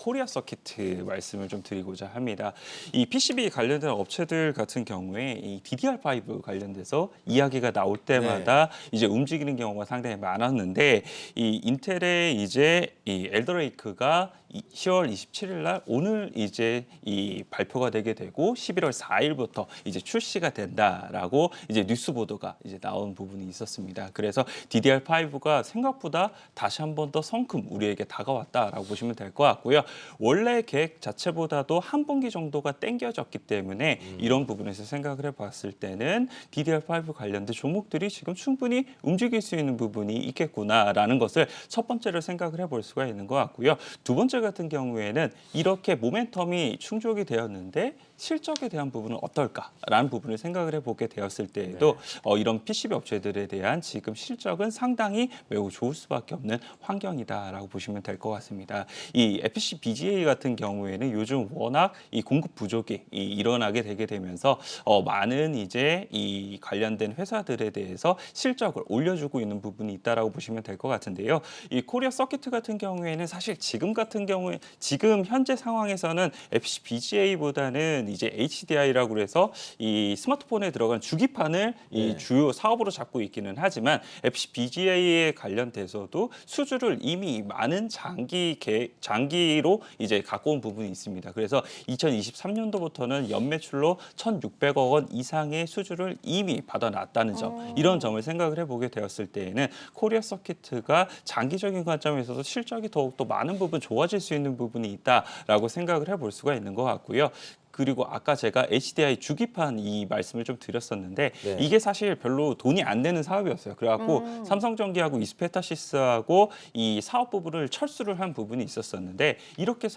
코리아 서킷 말씀을 좀 드리고자 합니다. 이 PCB 관련된 업체들 같은 경우에 이 DDR5 관련돼서 이야기가 나올 때마다 이제 움직이는 경우가 상당히 많았는데 이 인텔의 이제 이 엘더레이크가 10월 27일 날 오늘 이제 이 발표가 되게 되고 11월 4일부터 이제 출시가 된다라고 이제 뉴스 보도가 이제 나온 부분이 있었습니다. 그래서 DDR5가 생각보다 다시 한 번 더 성큼 우리에게 다가왔다라고 보시면 될 것 같고요. 원래 계획 자체보다도 한 분기 정도가 땡겨졌기 때문에 이런 부분에서 생각을 해봤을 때는 DDR5 관련된 종목들이 지금 충분히 움직일 수 있는 부분이 있겠구나라는 것을 첫 번째로 생각을 해볼 수가 있는 것 같고요. 두 번째 같은 경우에는 이렇게 모멘텀이 충족이 되었는데 실적에 대한 부분은 어떨까라는 부분을 생각을 해보게 되었을 때에도 이런 PCB 업체들에 대한 지금 실적은 상당히 매우 좋을 수밖에 없는 환경이다라고 보시면 될 것 같습니다. 이 FC BGA 같은 경우에는 요즘 워낙 이 공급 부족이 일어나게 되게 되면서 많은 이제 이 관련된 회사들에 대해서 실적을 올려주고 있는 부분이 있다라고 보시면 될 것 같은데요. 이 코리아 서킷 같은 경우에는 사실 지금 같은 경우에 지금 현재 상황에서는 FC BGA보다는 이제 HDI라고 해서 이 스마트폰에 들어간 주기판을 이 주요 사업으로 잡고 있기는 하지만 FC BGA에 관련돼서도 수주를 이미 많은 장기로 이제 갖고 온 부분이 있습니다. 그래서 2023년도부터는 연매출로 1,600억 원 이상의 수주를 이미 받아놨다는 점, 이런 점을 생각을 해보게 되었을 때에는 코리아 서킷가 장기적인 관점에서도 실적이 더욱더 많은 부분 좋아질 수 있는 부분이 있다라고 생각을 해볼 수가 있는 것 같고요. 그리고 아까 제가 HDI 주기판 이 말씀을 좀 드렸었는데 이게 사실 별로 돈이 안 되는 사업이었어요. 그래갖고 삼성전기하고 이스페타시스하고 이 사업 부분을 철수를 한 부분이 있었었는데 이렇게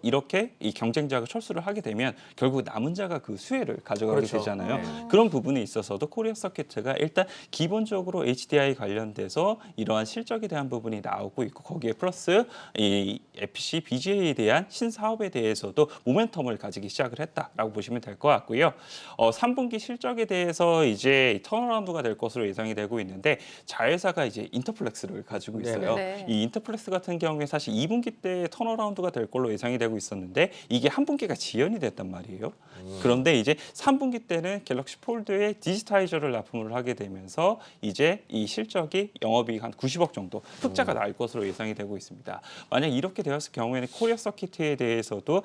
이렇게 이 경쟁자가 철수를 하게 되면 결국 남은 자가 그 수혜를 가져가게 되잖아요. 그런 부분에 있어서도 코리아 서킷가 일단 기본적으로 HDI 관련돼서 이러한 실적에 대한 부분이 나오고 있고 거기에 플러스 이 FC BGA에 대한 신사업에 대해서도 모멘텀을 가지기 시작을 했다라고 보시면 될 것 같고요. 3분기 실적에 대해서 이제 턴어라운드가 될 것으로 예상이 되고 있는데 자회사가 이제 인터플렉스를 가지고 있어요. 이 인터플렉스 같은 경우에 사실 2분기 때 턴어라운드가 될 걸로 예상이 되고 있었는데 이게 한 분기가 지연이 됐단 말이에요. 그런데 이제 3분기 때는 갤럭시 폴드에 디지타이저를 납품을 하게 되면서 이제 이 실적이 영업이익 한 90억 정도 흑자가 날 것으로 예상이 되고 있습니다. 만약 이렇게 되었을 경우에는 코리아 서킷에 대해서도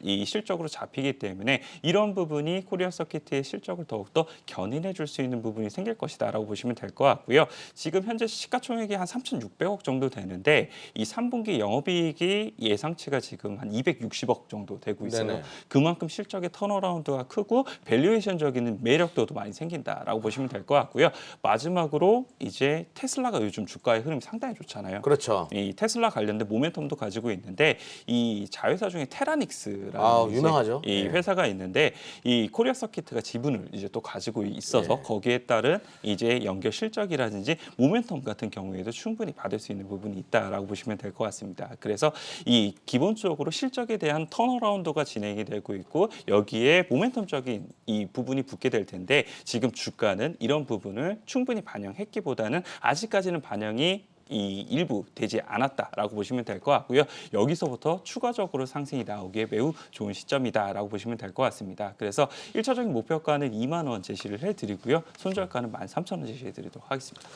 이 실적으로 잡히기 때문에 이런 부분이 코리아 서킷의 실적을 더욱더 견인해 줄 수 있는 부분이 생길 것이다라고 보시면 될 것 같고요. 지금 현재 시가총액이 한 3,600억 정도 되는데 이 3분기 영업이익이 예상치가 지금 한 260억 정도 되고 있어요. 그만큼 실적의 턴어라운드가 크고 밸류에이션적인 매력도도 많이 생긴다라고 보시면 될 것 같고요. 마지막으로 이제 테슬라가 요즘 주가의 흐름이 상당히 좋잖아요. 그렇죠. 이 테슬라 관련된 모멘텀도 가지고 있는데 이 자회사 중에 테라닉스라는 유명하죠. 이 회사가 있는데 이 코리아 서킷가 지분을 이제 또 가지고 있어서 거기에 따른 이제 연결 실적이라든지 모멘텀 같은 경우에도 충분히 받을 수 있는 부분이 있다라고 보시면 될 것 같습니다. 그래서 이 기본적으로 실적에 대한 턴어라운드가 진행이 되고 있고 여기에 모멘텀적인 이 부분이 붙게 될 텐데 지금 주가는 이런 부분을 충분히 반영했기보다는 아직까지는 반영이 일부 되지 않았다라고 보시면 될 것 같고요. 여기서부터 추가적으로 상승이 나오기에 매우 좋은 시점이다라고 보시면 될 것 같습니다. 그래서 1차적인 목표가는 2만 원 제시를 해드리고요. 손절가는 13,000원 제시해드리도록 하겠습니다.